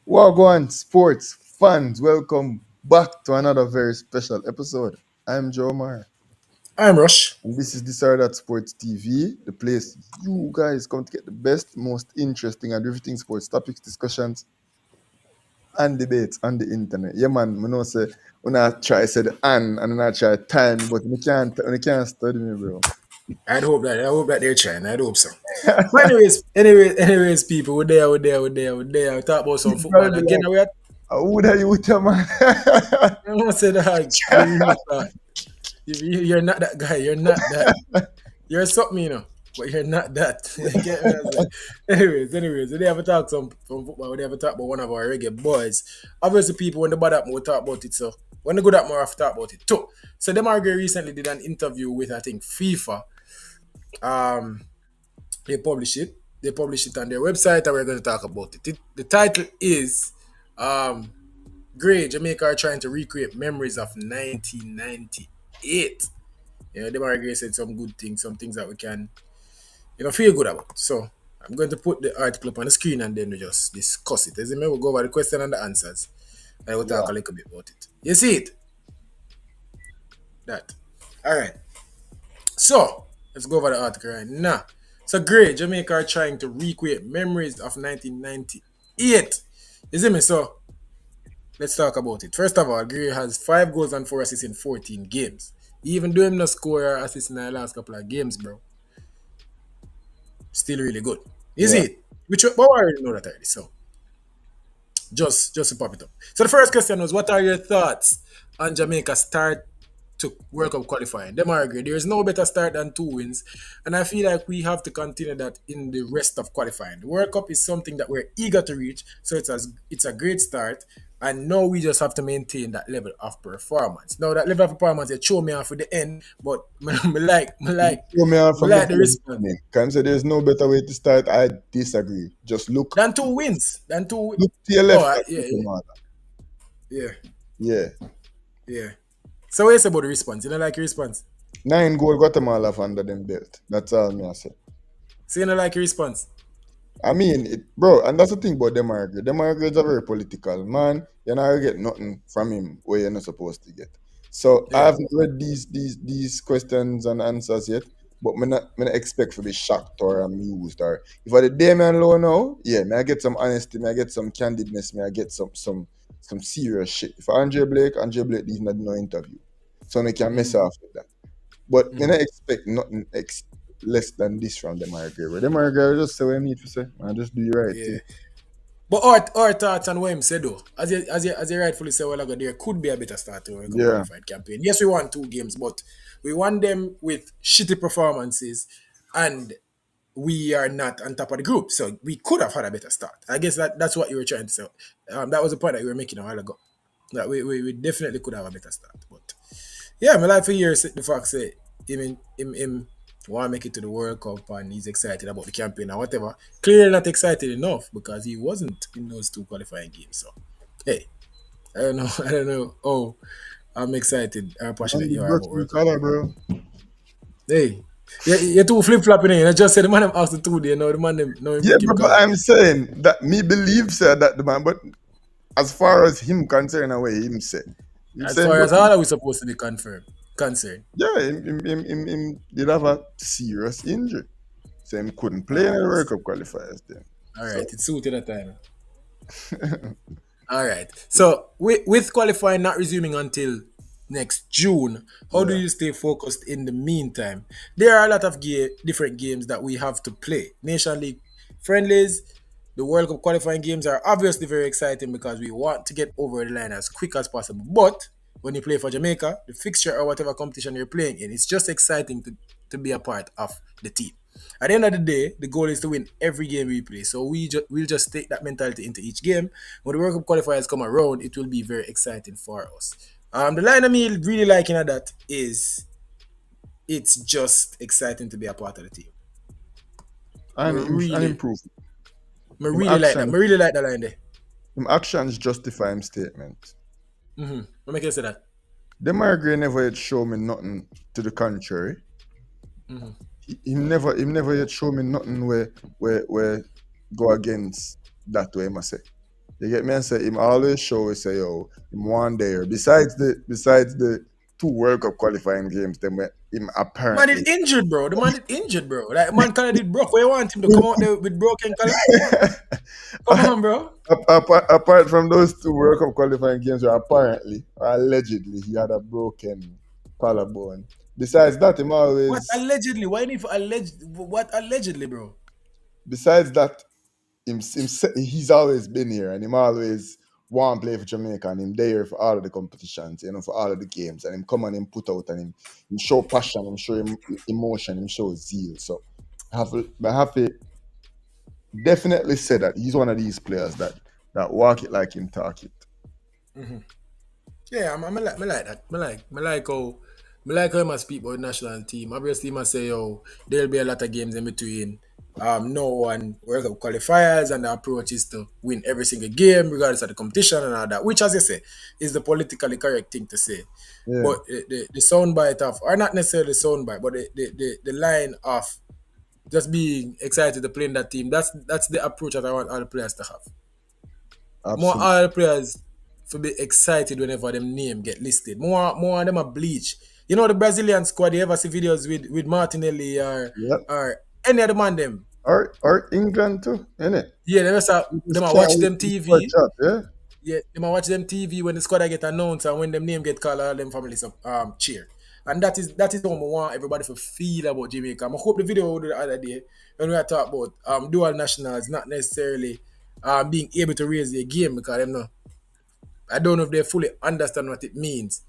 Wagwan sports fans, welcome back to another very special episode. I'm Joe Mar, I'm Rush. and this is That Sports TV, the place you guys come to get the best, most interesting, and everything sports topics, discussions, and debates on the internet. Yeah, man, I know say when I try say the and then I try time, but you can't study me, bro. I hope that they're trying. I hope so. But anyways, people, we're there. We talk about some You football probably be again. like, We are. who the you with your man? I don't say that. You really thought you're not that guy. You're not that. You're something, but you're not that. You get what I'm saying? Anyways, we never talk some football. We never talk about one of our reggae boys. Obviously, people when the bad happen, we talk about it. So when the good happen, we have to talk about it too. So Demarai recently did an interview with I think FIFA. Um, They publish it. They publish it on their website, and we're going to talk about it. The title is Great Jamaica are trying to recreate memories of 1998. Demarai Gray said some good things, some things that we can, feel good about. So I'm going to put the article up on the screen and then we just discuss it. As you may, we'll go over the question and the answers. And we'll talk a little bit about it. You see it? That. All right. So let's go over the article right now. So great, Jamaica are trying to recreate memories of 1998. You see me? So let's talk about it. First of all, Gray has 5 goals and 4 assists in 14 games. Even though him not score or assist in the last couple of games, bro. Still really good. Is it? But I already know that already. So just to pop it up. So the first question was, what are your thoughts on Jamaica's start to World Cup qualifying? Them are agree. There is no better start than 2 wins, and I feel like we have to continue that in the rest of qualifying. The World Cup is something that we're eager to reach, so it's a great start. And now we just have to maintain that level of performance. Now that level of performance, they show me off with the end, but me like Throw me out from the response. Can say there's no better way to start. I disagree. Just look Than 2 wins. look to your left. Oh, yeah. So what you say about the response? You don't like your response? 9 goal Guatemala under them belt. That's all me I say. So you don't like your response? I mean, bro, and that's the thing about Demarai. Demarai is a very political man. You're not gonna get nothing from him where you're not supposed to get. So I haven't read these questions and answers yet, but me not expect to be shocked or amused or if I the Damian low now, may I get some honesty, may I get some candidness, may I get some serious shit. If Andre Blake did not no interview, so they can mess off with that. But me not expect nothing less than this from Demarai. But Demarai just say what I need to say and just do the right thing. But our thoughts on what him said though, as you rightfully said a while ago, there could be a better start to a qualified campaign. Yes, we won 2 games, but we won them with shitty performances, and we are not on top of the group. So we could have had a better start. I guess that's what you were trying to say. That was the point that you were making a while ago. That we definitely could have a better start. But yeah, my life for years the fact say him want to make it to the World Cup and he's excited about the campaign or whatever. Clearly not excited enough because he wasn't in those 2 qualifying games. So hey, I don't know. Oh, I'm excited. I'm passionate you are about World Cup. Bro. Hey. You're too flip-flopping in. I just said the man them asked the 2 day, now the man them but I'm saying that me believe that the man, but as far as him concerned away, him said. As far as how are we supposed to be concerned? Yeah, him did have a serious injury. So him couldn't play in the World Cup qualifiers then. Alright, it suited that time. Alright. So with qualifying not resuming until next June, how do you stay focused in the meantime? There are a lot of different games that we have to play. Nation League friendlies, the World Cup qualifying games are obviously very exciting because we want to get over the line as quick as possible. But when you play for Jamaica, the fixture or whatever competition you're playing in, it's just exciting to be a part of the team. At the end of the day, the goal is to win every game we play. So we'll just take that mentality into each game. When the World Cup qualifiers come around, it will be very exciting for us. The line of me really liking at that is it's just exciting to be a part of the team. And improve. I really like that line there. him actions justify him statement. What make you say that? Demarai never yet show me nothing to the contrary. He never yet show me nothing where go against that way, I say. You get me? And say him always show say, yo, him one there. Besides the two World Cup qualifying games, them where him Man apparently is injured, bro. The man is injured, bro. Like man color did broke. Where you want him to come out there with broken color? Come on, bro. apart from those two World Cup qualifying games, where apparently or allegedly he had a broken collarbone. Besides that, him What always. allegedly? Why need for alleged? What allegedly, bro? Besides that, he's always been here and him always want to play for Jamaica and him there for all of the competitions, for all of the games. And him come and him put out and him show passion, him show emotion, him show zeal. So I have to definitely say that he's one of these players that walk it like him talk it. Yeah, I like that. I like how he must speak about the national team. Obviously, he must say, yo, there'll be a lot of games in between. No and World Cup qualifiers, and the approach is to win every single game, regardless of the competition and all that. Which, as you say, is the politically correct thing to say. Yeah, But the soundbite of, or not necessarily the soundbite, but the line of just being excited to play in that team. That's the approach that I want all the players to have. More absolutely. all players to be excited whenever them name get listed. More of them are bleach. You know the Brazilian squad. You ever see videos with Martinelli Yep. or any other man them? Or England too, innit? Yeah, You them just a can't watch wait them for squad TV. chat, yeah? Yeah, them a watch them TV when the squad get announced and when them name get called, all them families cheer. And that is what I want everybody to feel about Jamaica. I hope the video we do the other day when we are talking about dual nationals not necessarily being able to raise their game because them know I don't know if they fully understand what it means.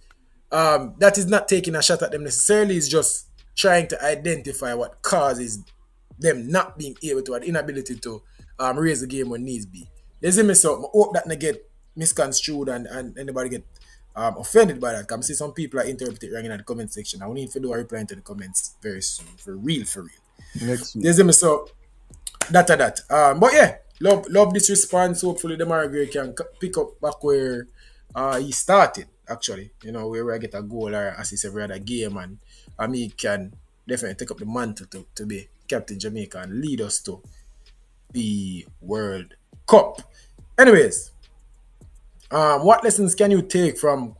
That is not taking a shot at them necessarily. It's just trying to identify what causes them not being able to, or the inability to raise the game when needs be. You see me, so I hope that not get misconstrued and anybody get offended by that. Because I see some people are interpreting it wrong in the comment section. I will need to do a reply to the comments very soon. For real, for real. Next week. You see me, so that. But yeah, love this response. Hopefully, the Margaret can pick up back where he started. Actually, where I get a goal or assist every other game, and he can definitely take up the mantle to be captain Jamaica and lead us to the World Cup. Anyways, what lessons can you take from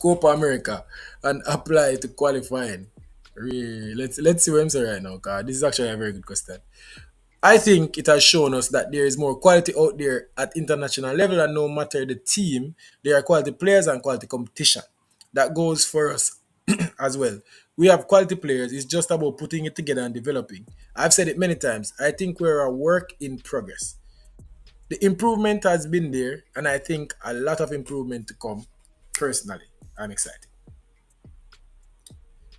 Copa America and apply to qualifying? Really, let's see what I'm saying right now, cause this is actually a very good question. I think it has shown us that there is more quality out there at international level, and no matter the team, there are quality players and quality competition. That goes for us as well. We have quality players. It's just about putting it together and developing. I've said it many times. I think we're a work in progress. The improvement has been there, and I think a lot of improvement to come. Personally, I'm excited.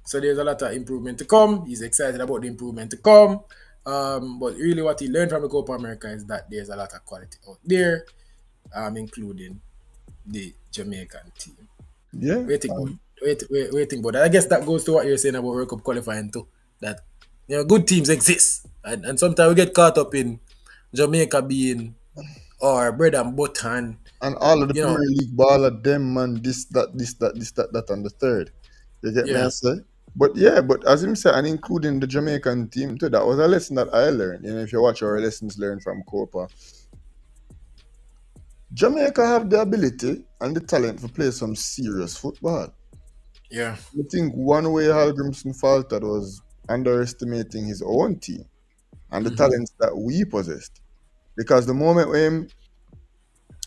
So there's a lot of improvement to come. He's excited about the improvement to come. But really, what he learned from the Copa America is that there's a lot of quality out there, including the Jamaican team. Yeah. Waiting about waiting about that. I guess that goes to what you're saying about World Cup qualifying too. That good teams exist, and sometimes we get caught up in Jamaica being our bread and butter, and And all of the you know, Premier League baller, them man, this, that, and the third. You get me? I yeah, say. But yeah, but as him said, and including the Jamaican team too, that was a lesson that I learned. If you watch our lessons learned from Copa, Jamaica have the ability and the talent to play some serious football. yeah, I think one way Hal Grimson faltered was underestimating his own team and the talents that we possessed. Because the moment when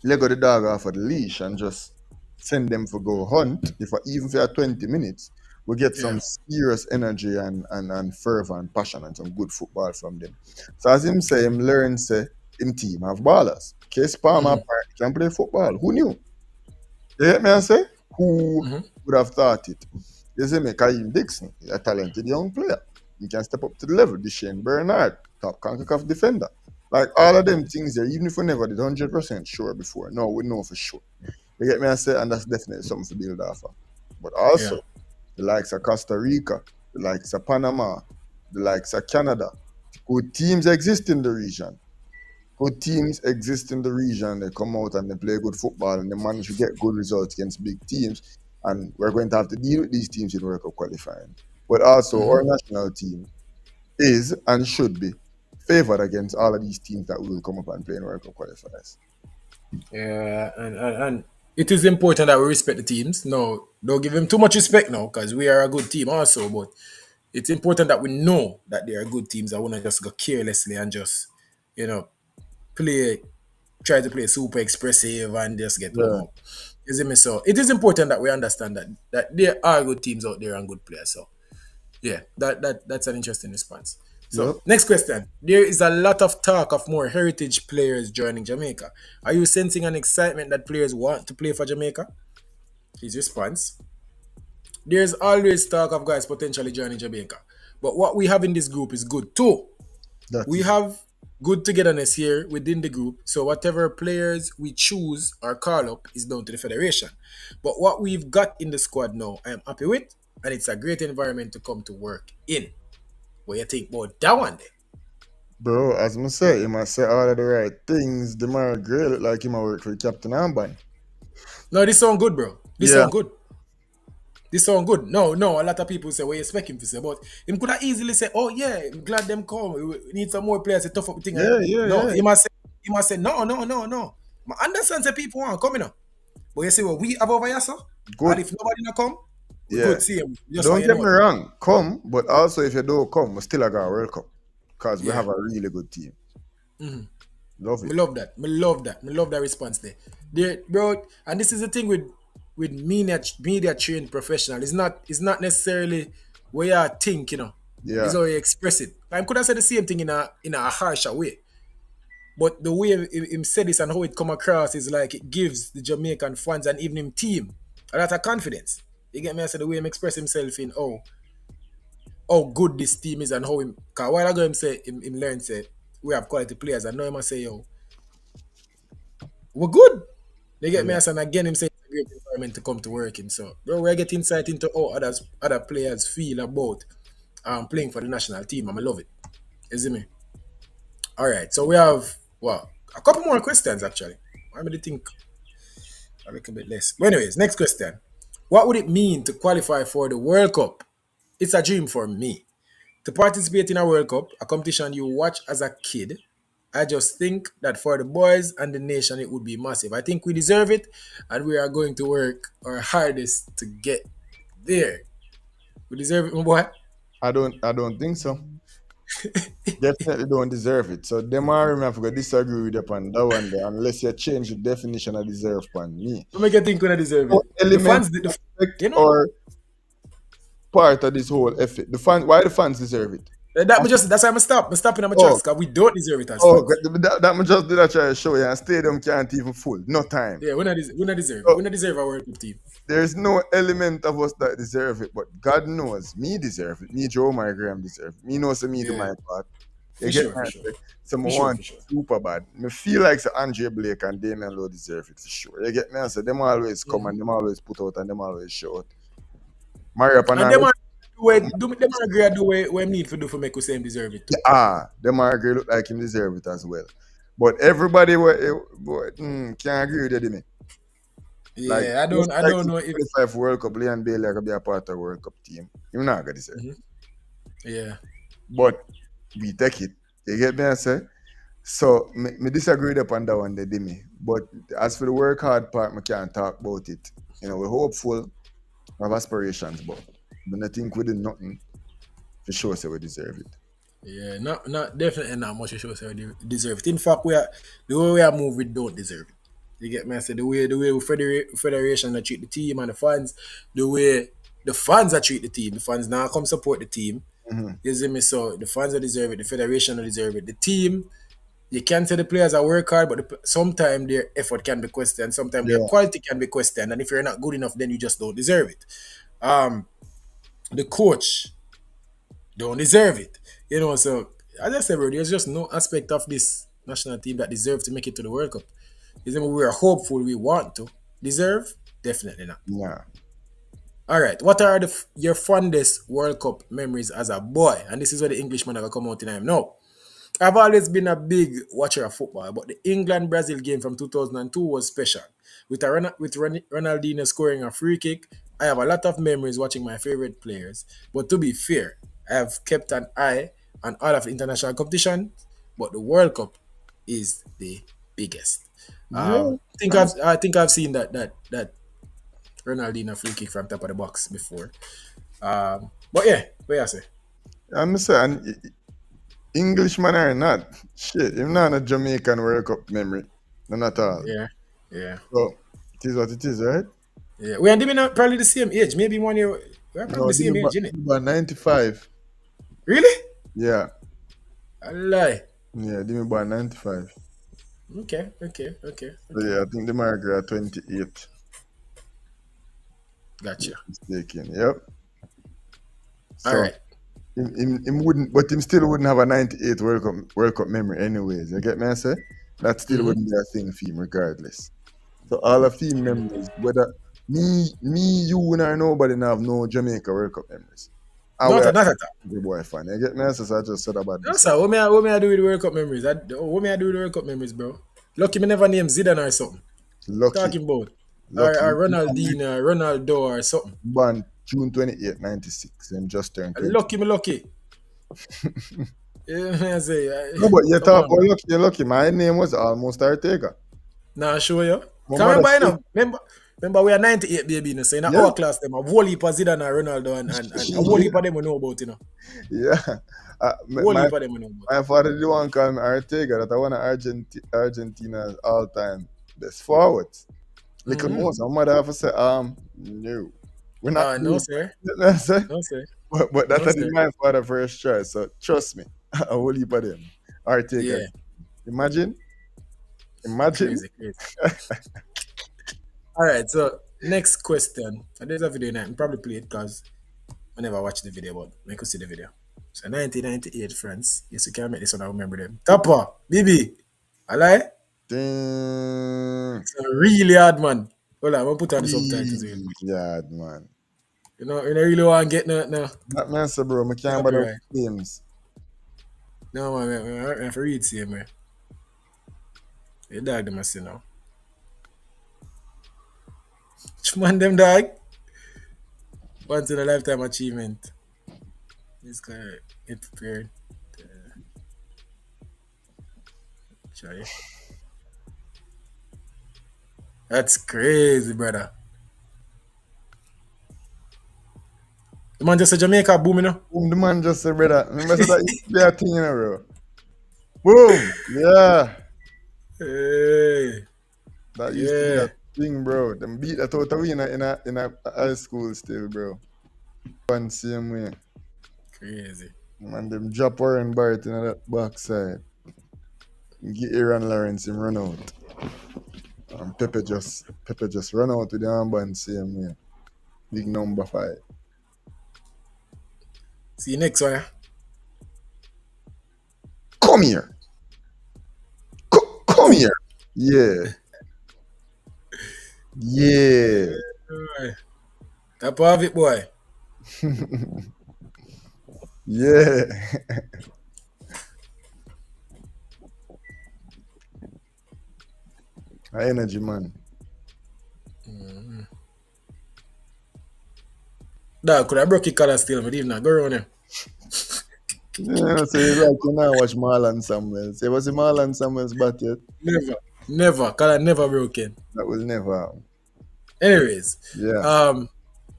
let go the dog off of the leash and just send them for go hunt, even for 20 minutes, we get yeah, some serious energy and fervor and passion and some good football from them. So as him say, him learn say him team have ballers. Case Palmer apparently can play football. Who knew? You get me I say? Who would have thought it? You see me, Kaim Dixon, a talented young player. He can step up to the level. The Shane Bernard, top CONCACAF defender. Like all of them things there, even if we never did 100% sure before, no, we know for sure. You get me I say? And that's definitely something to build off of. But yeah, also, the likes of Costa Rica, the likes of Panama, the likes of Canada, good teams exist in the region. good teams exist in the region. They come out and they play good football and they manage to get good results against big teams. And we're going to have to deal with these teams in World Cup qualifying. But also, our national team is and should be favored against all of these teams that will come up and play in World Cup qualifiers. Yeah, and it is important that we respect the teams. No, don't give them too much respect now because we are a good team also. But it's important that we know that they are good teams. I want to just go carelessly and just, you know, play, try to play super expressive and just get home Yeah. up. You see me? So it is important that we understand that there are good teams out there and good players. So yeah, that's an interesting response. Yep. So next question. There is a lot of talk of more heritage players joining Jamaica. Are you sensing an excitement that players want to play for Jamaica? His response. There's always talk of guys potentially joining Jamaica. But what we have in this group is good too. That We is have good togetherness here within the group. So whatever players we choose or call up is down to the federation. But what we've got in the squad now, I am happy with, and it's a great environment to come to work in. What you think about that one there? bro, as I say, he must say all of the right things. Demarai Gray look like him a work for Captain Armband. No, this sound good, bro. This Yeah, sound good. This sound good. No, no, a lot of people say what you expect him to say, but him could have easily say, "Oh yeah, I'm glad them come. We need some more players to tough up the thing." yeah, yeah, No, yeah. he must say, no, no, no, no. I understand say people want coming up, but you see what we have over here, sir. And Good. if nobody not come, we Yeah. good see him. Just want Don't you get know me it. wrong, come, but also if you don't come, we still got a World Cup because we Yeah, have a really good team. Love me it. love that. Me love that. Me love that response there. There, bro. And this is the thing with media trained professional. It's not necessarily where you think, It's Yeah, how you express it. I could have said the same thing in a harsher way. But the way him said this and how it come across is like it gives the Jamaican fans and even him team a lot of confidence. You get me? I said the way him express himself in how good this team is and how him. Cause a while ago him say him learn say we have quality players and now him say we're good. They get me? yeah. And again him say it's a great environment to come to work in. So bro, we get insight into how other players feel about playing for the national team. I love it. You see me? All right. So we have a couple more questions actually. I mean, I think a little bit less. But anyways, next question. What would it mean to qualify for the World Cup? It's a dream for me. To participate in a World Cup, a competition you watch as a kid, I just think that for the boys and the nation, it would be massive. I think we deserve it, and we are going to work our hardest to get there. We deserve it, my boy. I don't think so. Definitely don't deserve it. So them are have to disagree with you upon that one there, unless you change the definition of deserve upon me. Don't make you think we don't deserve No it. The element fans, of effect you know, or part of this whole effort. The fans, why the fans deserve it? that's why I'm stop. I'm stopping on my Oh, tracks because we don't deserve it as oh, fans. that me just did that try to show you, and stadium can't even full. No time. Yeah, we not deserve it. So We not deserve our World Cup team. there's no element of us that deserve it, but God knows me deserve it. Me, Joe, my Graham deserve it. Me knows me do Yeah, my part. You for get sure, my for sure, say? So I for sure, want for sure. super bad. Me feel like Sir Andre Blake and Damian Lowe deserve it for sure. You get me? I say them always come and them always put out and them always show out. Mario And Panal, them are do it. Them are agree do what him need to do for make us say him deserve it too. them agree look like him deserve it as well. But everybody can't agree with you, me. Like Yeah, just I like don't if know if. 25 World Cup, Leon Bailey could be a part of World Cup team. You're not gonna deserve it. Mhm. Yeah, But we take it. You get me I say? So me disagree upon that one they did me. But as for the work hard part, I can't talk about it. We're hopeful, we have aspirations, but I think we did nothing for sure say we deserve it. yeah, not definitely not much show say we deserve it. In fact, we are the way we are moving, we don't deserve it. You get me? I say the way federation that treat the team and the fans, the way the fans that treat the team, the fans now come support the team. Hmm. You see me? So the fans that deserve it, the federation that deserve it, the team. You can say the players are work hard, but sometimes their effort can be questioned. Sometimes their Yeah, quality can be questioned, and if you're not good enough, then you just don't deserve it. Um, the coach don't deserve it. So as I said, bro, there's just no aspect of this national team that deserve to make it to the World Cup. We are hopeful we want to. Deserve? Definitely not. yeah. All right. What are your fondest World Cup memories as a boy? And this is where the Englishman are gonna come out in time. No. I've always been a big watcher of football, but the England Brazil game from 2002 was special. With Ronaldinho scoring a free kick, I have a lot of memories watching my favorite players. But to be fair, I have kept an eye on all of the international competition, but the World Cup is the biggest. Yeah. I think I've seen that Ronaldinho free kick from top of the box before. But yeah, what you say? I'm saying Englishman or not, shit, him not a Jamaican World Cup memory. None at all. Yeah, yeah. So it is what it is, right? Yeah, we and them in probably the same age. Maybe 1 year. We're probably No, the same age, innit? give me about 95. Really? Yeah. I lie. Yeah, give me about 95. Okay, okay, okay, So okay. yeah, I think the Margaret are 28. Gotcha. Mistaken. Yep. All So right. him wouldn't, but him still wouldn't have a 98 World Cup memory anyways. You get me? I say that still Mm-hmm. wouldn't be a thing for him regardless. So all of him memories, whether you, and nobody now have no Jamaica World Cup memories. I Not wear a, not at all. the boy fan. You get me? So I just said about No, this. sir. What may I do with the World Cup memories? What may I do with the World Cup memories, bro? Lucky me never named Zidane or something. Lucky, Talking about. lucky. Or Ronaldinho, or Ronaldo or something. Born June 28, 96, and just turned 20. Lucky me lucky. Yeah, I say, No, but you come talk on, about bro. lucky, you're lucky. My name was almost Ortega. Nah, show you. My Can mother remember, you said, know, remember we are 98 baby, you know, so in yeah, our class them, a whole heap of Zidane and Ronaldo and a whole heap of them we know about, you know. yeah. Whole heap of them we know about. My father did one call me Ortega, that I want Argentina's all time best forwards. Little Mm-hmm. most, my mother have to say, no, we're not No, doing sir. it. You know what I'm saying? No, sir. But that No, is sir. my father first choice. So trust me, a whole heap of them. Ortega. Yeah, Imagine, imagine. crazy, crazy. All right, so next question. There's a video and I can probably play it because I never watched the video, but I could see the video. So 1998 France. Yes, you can make this one. I remember them. Tapa, BB. I lie. Damn. It's a really hard man. Hold on, I'm gonna put on the subtitles real quick. Yeah, man. You know really want to get no That man say, bro, I can't bother with copyright. games. No man, I have to read same man. The dog them I see now. Which man them dog? Once in a lifetime achievement. This guy get prepared. Try. That's crazy, brother. The man just a Jamaica boom, you know? Boom, the man just said, brother. Remember said that used to be a thing, you know, bro. Boom. Yeah. Hey, That used to be yeah, that thing, bro. Them beat that out of we in a high school still, bro. One same way. crazy. And them drop Warren Barrett in that backside. Get Aaron Lawrence him run out. And Pepe just run out with the armband same way. Big number 5. See you next one, yeah? Come here. Come Boom. here. Yeah. Yeah. Alright. Top of it, boy. Yeah. High energy, man. Dog, could I broke your collar still, but even not go around him. Yeah, so you like you now watch Marlon Samuels. You was the Marlon Samuels bat yet? Never. Never. Collar never broken. That will never happen. Anyways, Yeah.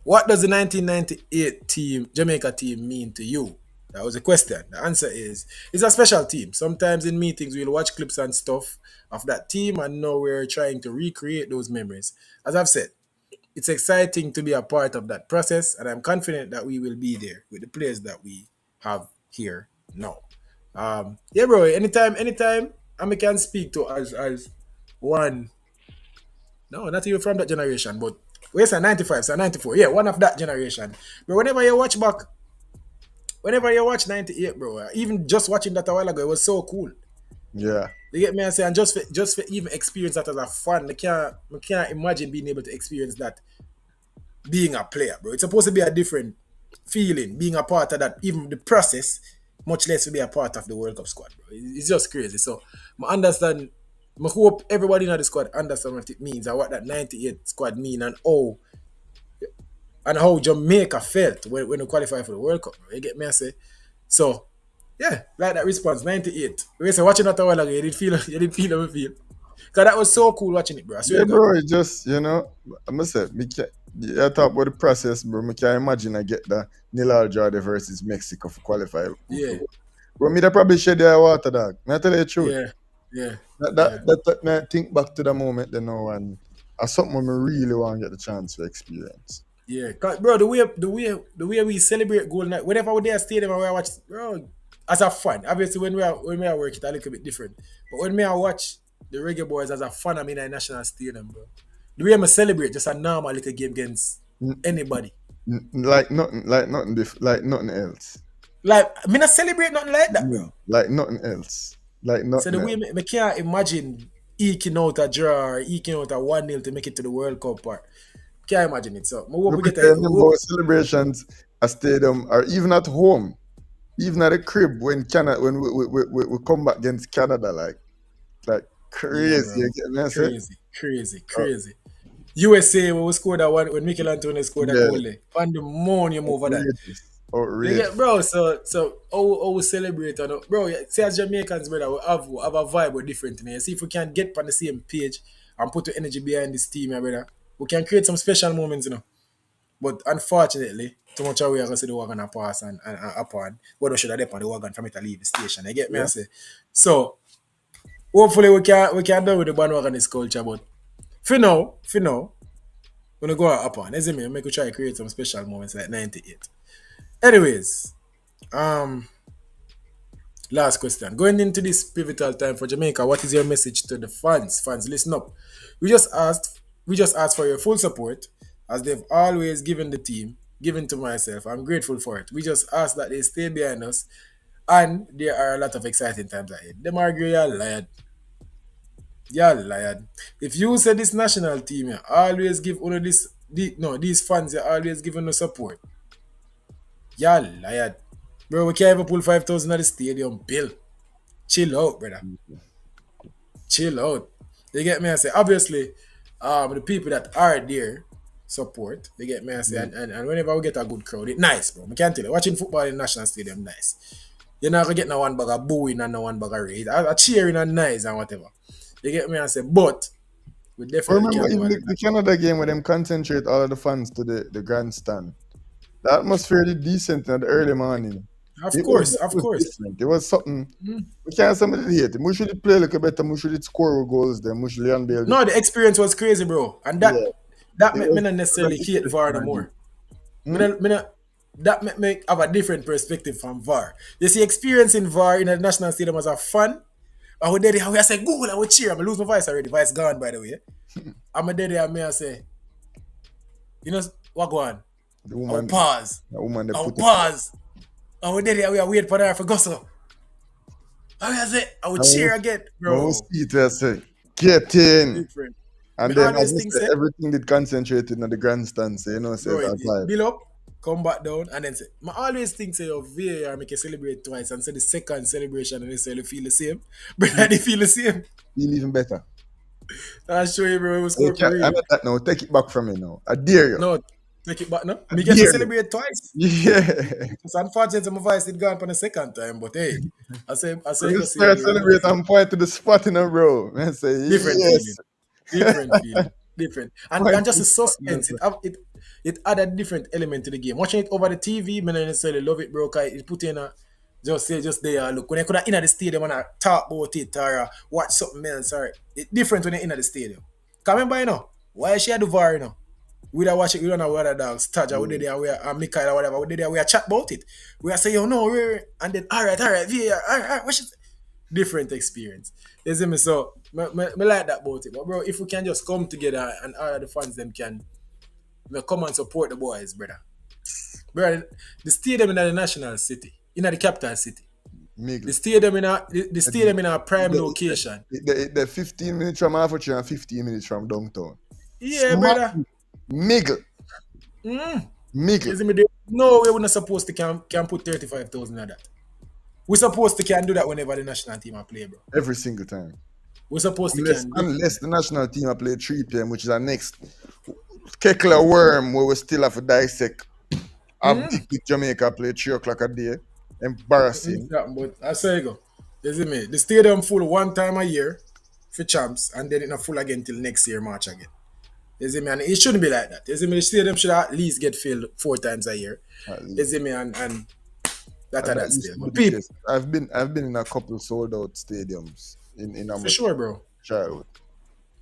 what does the 1998 Jamaica team mean to you? That was a question. The answer is it's a special team. Sometimes in meetings we'll watch clips and stuff of that team and now we're trying to recreate those memories. As I've said, it's exciting to be a part of that process and I'm confident that we will be there with the players that we have here now. Yeah, bro, anytime I can speak to as one. No, not even from that generation, but where's a 95, so 94. Yeah, one of that generation. But whenever you watch 98, bro, even just watching that a while ago, it was so cool. Yeah. You get me? I say, and just for even experience that as a fan, I can't imagine being able to experience that being a player, bro. It's supposed to be a different feeling, being a part of that, even the process. much less to be a part of the World Cup squad, bro. It's just crazy. So I understand. I hope everybody in the squad understand what it means and what that 98 squad mean and how Jamaica felt when they qualified for the World Cup. Bro. You get me? I say so. Yeah, like that response 98. We say watching that a while ago. You did feel how we feel. Cause that was so cool watching it, bro. I swear Yeah, to God. bro, it just, I must say, me can, you talk about the process, bro. Me can imagine I get the nil draw versus Mexico for qualify. Yeah, Bro, me that probably shed their water, dog. Me I tell you the truth. yeah, yeah, That, yeah. me I think back to the moment, and something me really want to get the chance to experience. Yeah, 'cause, bro, the way we celebrate goal night, whenever we're there at stadium and we watch, bro, as a fan. Obviously, when we are working, it's a little bit different. But when me I watch the Reggae Boys as a fan, I'm in a national stadium, bro. The way I celebrate, just a normal little game against N- anybody. like nothing else. Like, I mean, I celebrate nothing like that, bro. Like nothing else. Like So nothing the way else. me can't imagine eking out a draw or eking out a 1-0 to make it to the World Cup part. Can't imagine it. So, I hope We we be get a. telling them about celebrations at stadium or even at home, even at the crib when Canada when we come back against Canada, like Yeah, crazy. bro. You get me? I say, Crazy, crazy, uh, crazy. USA when we scored that one when Mikel Antonio scored that yeah, goal there. On the moon you move over that. outrageous, You get outrageous. bro, so how we celebrate and bro, yeah, see as Jamaicans, brother, we have a vibe with different thing. See if we can get on the same page and put the energy behind this team, yeah, brother. We can create some special moments. But unfortunately, too much of we are gonna see the wagon a pass and upon. What we should have done on the wagon for me to leave the station. You get me? I Yeah, say. So hopefully we can do with the bandwagon this culture, but for now, gonna go up on. As me, make we try to create some special moments like 98. Anyways, um, last question. Going into this pivotal time for Jamaica, what is your message to the fans? Fans, listen up. We just asked for your full support, as they've always given the team, given to myself. I'm grateful for it. We just ask that they stay behind us, and there are a lot of exciting times ahead. Demarai, you're lied. You're lied. If you say this national team, you always give one of no, these fans, you always giving no support. You're lied. Bro, we can't even pull 5,000 at the stadium bill. Chill out, brother. Chill out. You get me? I say, obviously, the people that are there support. You get me? I say, yeah. and whenever we get a good crowd, it's nice, bro. I can't tell you. Watching football in the national stadium, nice. You're not gonna get no one bag of booing and no one bag of rage. A cheering and nice and whatever. You get me? I say, but we I definitely remember can do even a lot. the Canada game where them concentrate all of the fans to the grandstand. The atmosphere is decent in the early morning. Of It was course, it of was course. different. It was something we can't somebody hate it. We should play a little better. We should score goals. Then we should unveil it. No, the experience was crazy, bro. And Yeah, that it made me was not necessarily a hate different VAR no energy. more. Me Hmm? not, me not, that made me have a different perspective from VAR. You see, experiencing VAR in a national stadium as a fan, I would there, I say, go, I would cheer. I lose my voice already. Voice gone, by the way. I'm a there, and I say, what go on? The I will woman, pause. the woman they I will put it. pause. I would there, we are wait for her for gusto. I say, I would I will, cheer again, I will bro. see it and say, get in. Different. Me And then as always I think, said, say, everything did concentrated on the grandstand. So bro, says it, that it vibe. build up, come back down, and then say, I always think say your VAR make you celebrate twice and say the second celebration and necessarily feel the same. But Feel they feel the same. feel even better. I'll show you, bro, it was You score for can't, I'm real. at that now. Take it back from me now. I dare you. No, take it back now. I Me get to dare you. celebrate twice. Yeah. It's unfortunate my voice did gone for the second time, but hey, I say When you you go see start again. celebrate and point to the spot in a row, man say, Different yes. feeling. Different feeling. Different. And Point to just the the spot, man suspense, say. it add a different element to the game. Watching it over the TV, man, I necessarily love it, bro. Cause it put in a just there. Look, when I could have in at the stadium and I talk about it or watch something else, or it different when you're in at the stadium. Cause remember, why she had the VAR, We don't watch it, we don't know whether dogs, Taj, we did Yeah. there, we are Mikael or whatever, we did there, we are chat about it. We are say, no, and then all right, VAR, all right, what should different experience. You see me? So me like that about it. But bro, if we can just come together and all of the fans them can come and support the boys, brother. Brother, the stadium in the national city, in the capital city. The Miggle. stadium in the The, stadium in a prime location. 15 minutes from Halfway and 15 minutes from downtown. Yeah, Smart brother. Miggle. Mm. You Miggle. see me? There no way we're not supposed to can put 35,000 of that. We're supposed to can do that whenever the national team are play, bro. every single time. We're supposed to Unless can do unless the national team are play 3 p.m., which is our next Kekla worm where we still have to dissect. Have big with Jamaica play 3 o'clock a day. Embarrassing. that. But I say you go. You see me? The stadium full one time a year for champs, and then it not full again till next year, March again. You see me? And it shouldn't be like that. You see me? The stadium should at least get filled 4 times a year. At You least. see me? And that And are that that used still. to But be the people, case. I've been in a couple sold out stadiums in for my sure, bro. childhood.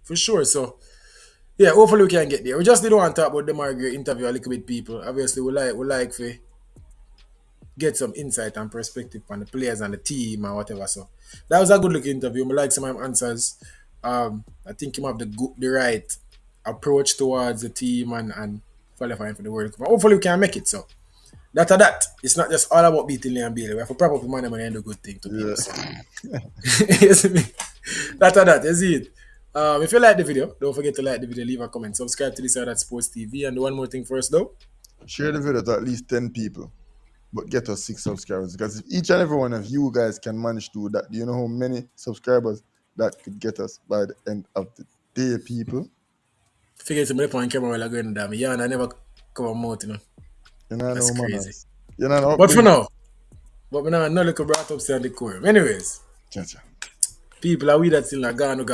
For sure. So yeah, hopefully we can get there. We just didn't want to talk about the Margaret interview a little bit, people. Obviously, we like to get some insight and perspective on the players and the team and whatever. So that was a good looking interview. I like some of my answers. I think him have the right approach towards the team and qualifying for the World Cup. Hopefully we can make it. So that. It's not just all about beating Liam Bailey. We have to prop up the money and do good thing to people. Yeah. So you see me? That. You see it. If you like the video, don't forget to like the video, leave a comment, subscribe to this side at Sports TV, and do one more thing for us though. Share the video to at least 10 people. But get us 6 subscribers. Because if each and every one of you guys can manage to do that, do you know how many subscribers that could get us by the end of the day, people? Figure to me on camera while I go in the damn. Yeah, and I never cover mouth, you know. You know, That's no crazy. manners. You know, no But for upbringing. now, no look brought up on the core. Anyways, Cha-cha. people are we that still not gone.